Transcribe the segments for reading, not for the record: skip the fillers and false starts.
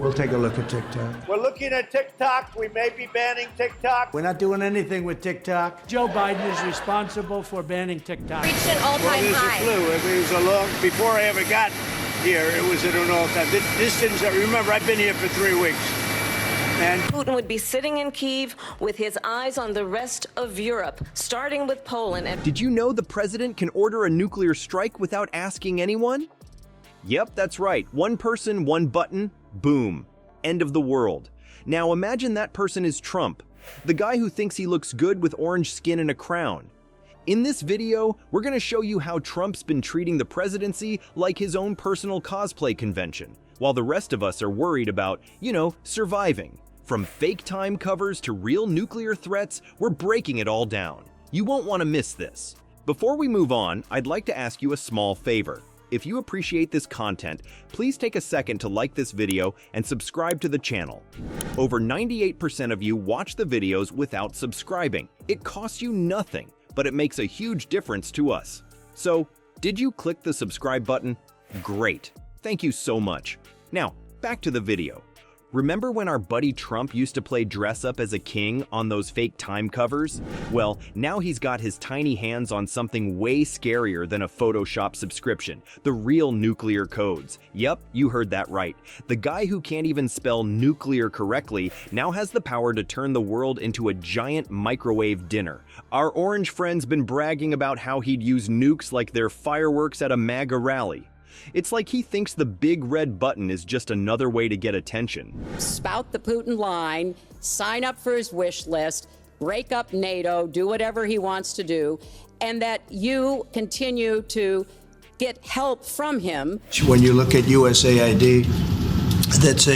We'll take a look at TikTok. We're looking at TikTok. We may be banning TikTok. We're not doing anything with TikTok. Joe Biden is responsible for banning TikTok. Reached an all-time high. It was a long, before I ever got here, it was at an all-time. This didn't, remember, I've been here for 3 weeks. And Putin would be sitting in Kyiv with his eyes on the rest of Europe, starting with Poland. Did you know the president can order a nuclear strike without asking anyone? Yep, that's right. One person, one button, boom. End of the world. Now imagine that person is Trump, the guy who thinks he looks good with orange skin and a crown. In this video, we're going to show you how Trump's been treating the presidency like his own personal cosplay convention, while the rest of us are worried about, surviving. From fake time covers to real nuclear threats, we're breaking it all down. You won't want to miss this. Before we move on, I'd like to ask you a small favor. If you appreciate this content, please take a second to like this video and subscribe to the channel. Over 98% of you watch the videos without subscribing. It costs you nothing, but it makes a huge difference to us. So, did you click the subscribe button? Great. Thank you so much. Now, back to the video. Remember when our buddy Trump used to play dress up as a king on those fake time covers? Well, now he's got his tiny hands on something way scarier than a Photoshop subscription, the real nuclear codes. Yep, you heard that right. The guy who can't even spell nuclear correctly now has the power to turn the world into a giant microwave dinner. Our orange friend's been bragging about how he'd use nukes like they're fireworks at a MAGA rally. It's like he thinks the big red button is just another way to get attention. Spout the Putin line, sign up for his wish list, break up NATO, do whatever he wants to do, and that you continue to get help from him. When you look at USAID, that's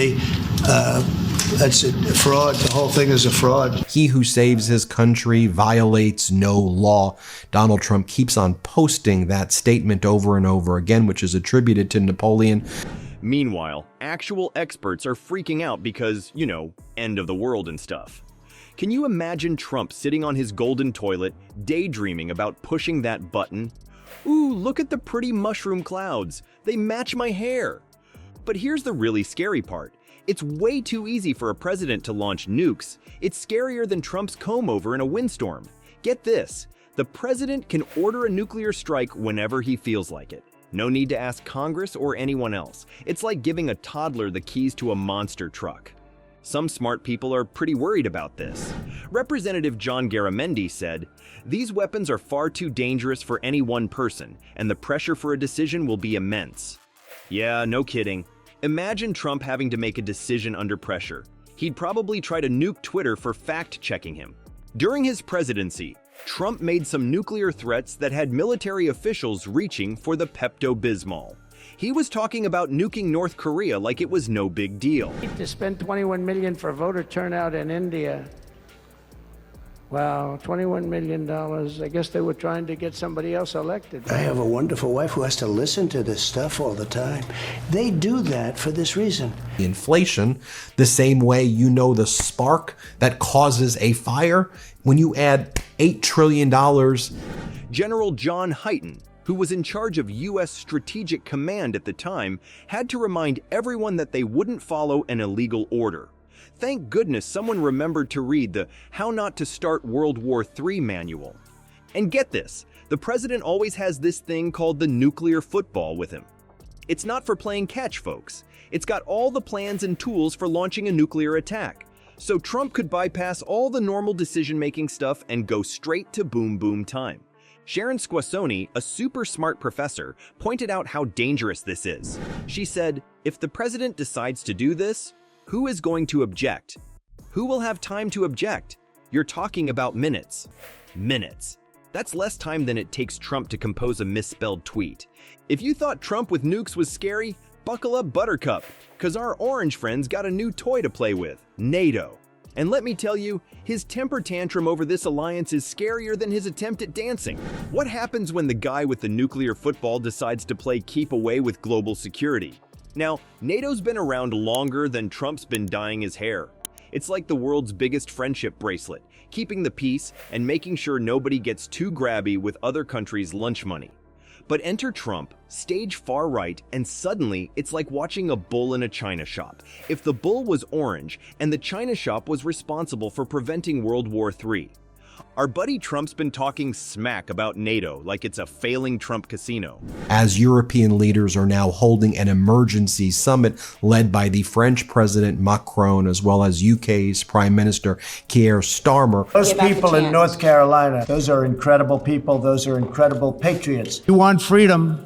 a fraud. The whole thing is a fraud. He who saves his country violates no law. Donald Trump keeps on posting that statement over and over again, which is attributed to Napoleon. Meanwhile, actual experts are freaking out because, end of the world and stuff. Can you imagine Trump sitting on his golden toilet, daydreaming about pushing that button? Ooh, look at the pretty mushroom clouds. They match my hair. But here's the really scary part. It's way too easy for a president to launch nukes. It's scarier than Trump's comb-over in a windstorm. Get this, the president can order a nuclear strike whenever he feels like it. No need to ask Congress or anyone else. It's like giving a toddler the keys to a monster truck. Some smart people are pretty worried about this. Representative John Garamendi said, "These weapons are far too dangerous for any one person, and the pressure for a decision will be immense." Yeah, no kidding. Imagine Trump having to make a decision under pressure. He'd probably try to nuke Twitter for fact-checking him. During his presidency, Trump made some nuclear threats that had military officials reaching for the Pepto-Bismol. He was talking about nuking North Korea like it was no big deal. To spend $21 million for voter turnout in India. Wow, $21 million. I guess they were trying to get somebody else elected. I have a wonderful wife who has to listen to this stuff all the time. They do that for this reason. Inflation, the same way the spark that causes a fire, when you add $8 trillion. General John Hyten, who was in charge of U.S. Strategic Command at the time, had to remind everyone that they wouldn't follow an illegal order. Thank goodness someone remembered to read the How Not to Start World War III manual. And get this, the president always has this thing called the nuclear football with him. It's not for playing catch, folks. It's got all the plans and tools for launching a nuclear attack. So Trump could bypass all the normal decision-making stuff and go straight to boom boom time. Sharon Squassoni, a super smart professor, pointed out how dangerous this is. She said, if the president decides to do this, who is going to object? Who will have time to object? You're talking about minutes. Minutes. That's less time than it takes Trump to compose a misspelled tweet. If you thought Trump with nukes was scary, buckle up, Buttercup, because our orange friend's got a new toy to play with, NATO. And let me tell you, his temper tantrum over this alliance is scarier than his attempt at dancing. What happens when the guy with the nuclear football decides to play keep away with global security? Now, NATO's been around longer than Trump's been dyeing his hair. It's like the world's biggest friendship bracelet, keeping the peace and making sure nobody gets too grabby with other countries' lunch money. But enter Trump, stage far right, and suddenly it's like watching a bull in a china shop. If the bull was orange and the china shop was responsible for preventing World War III. Our buddy Trump's been talking smack about NATO like it's a failing Trump casino. As European leaders are now holding an emergency summit led by the French President Macron as well as UK's Prime Minister Keir Starmer. Those Give up the people in chance. North Carolina, those are incredible people. Those are incredible patriots. You want freedom?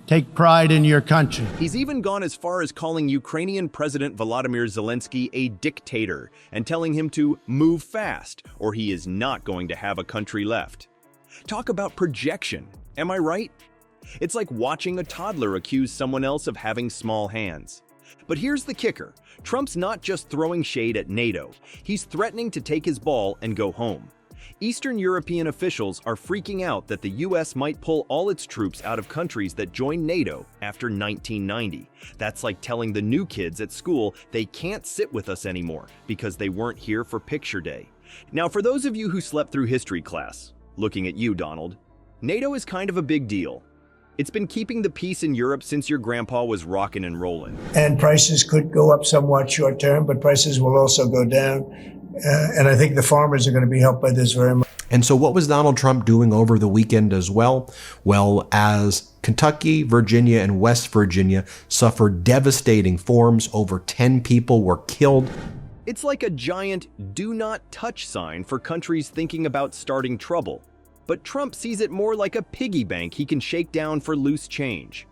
Take pride in your country. He's even gone as far as calling Ukrainian President Volodymyr Zelensky a dictator and telling him to move fast or he is not going to have a country left. Talk about projection, am I right? It's like watching a toddler accuse someone else of having small hands. But here's the kicker. Trump's not just throwing shade at NATO. He's threatening to take his ball and go home. Eastern European officials are freaking out that the US might pull all its troops out of countries that joined NATO after 1990. That's like telling the new kids at school they can't sit with us anymore because they weren't here for picture day. Now, for those of you who slept through history class, looking at you, Donald, NATO is kind of a big deal. It's been keeping the peace in Europe since your grandpa was rockin' and rollin'. And prices could go up somewhat short term, but prices will also go down. And I think the farmers are going to be helped by this very much. And so what was Donald Trump doing over the weekend as well? Well, as Kentucky, Virginia, and West Virginia suffered devastating storms, over 10 people were killed. It's like a giant do not touch sign for countries thinking about starting trouble. But Trump sees it more like a piggy bank he can shake down for loose change.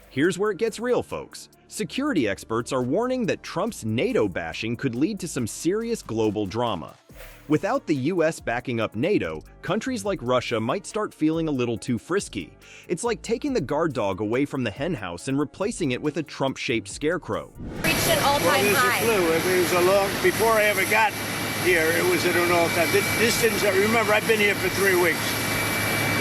Here's where it gets real, folks. Security experts are warning that Trump's NATO bashing could lead to some serious global drama. Without the US backing up NATO, countries like Russia might start feeling a little too frisky. It's like taking the guard dog away from the henhouse and replacing it with a Trump-shaped scarecrow. Reached an Well, all-time there's a high. clue. It was a long, before I ever got here, it was at an all-time. This didn't, remember, I've been here for 3 weeks.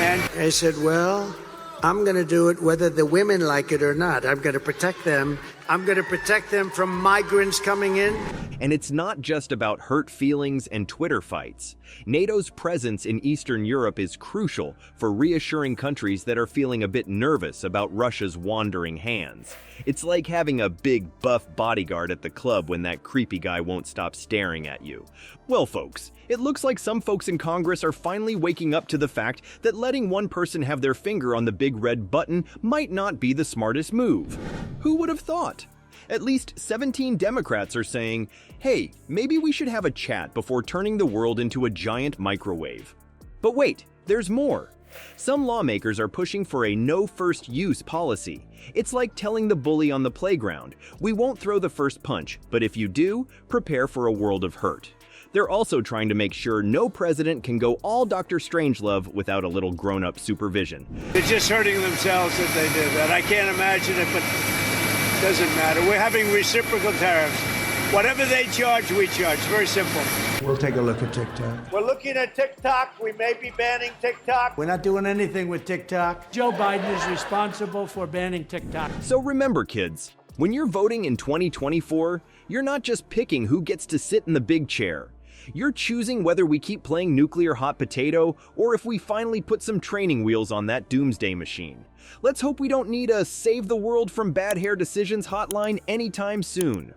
And I said, well, I'm going to do it whether the women like it or not. I'm going to protect them. I'm going to protect them from migrants coming in. And it's not just about hurt feelings and Twitter fights. NATO's presence in Eastern Europe is crucial for reassuring countries that are feeling a bit nervous about Russia's wandering hands. It's like having a big buff bodyguard at the club when that creepy guy won't stop staring at you. Well, folks, it looks like some folks in Congress are finally waking up to the fact that letting one person have their finger on the big red button might not be the smartest move. Who would have thought? At least 17 Democrats are saying, hey, maybe we should have a chat before turning the world into a giant microwave. But wait, there's more. Some lawmakers are pushing for a no first use policy. It's like telling the bully on the playground, we won't throw the first punch, but if you do, prepare for a world of hurt. They're also trying to make sure no president can go all Dr. Strangelove without a little grown-up supervision. they're just hurting themselves that they did that. I can't imagine it, but it doesn't matter. We're having reciprocal tariffs. Whatever they charge, we charge. Very simple. We'll take a look at TikTok. We're looking at TikTok. We may be banning TikTok. We're not doing anything with TikTok. Joe Biden is responsible for banning TikTok. So remember, kids, when you're voting in 2024, you're not just picking who gets to sit in the big chair. You're choosing whether we keep playing nuclear hot potato or if we finally put some training wheels on that doomsday machine. Let's hope we don't need a save the world from bad hair decisions hotline anytime soon.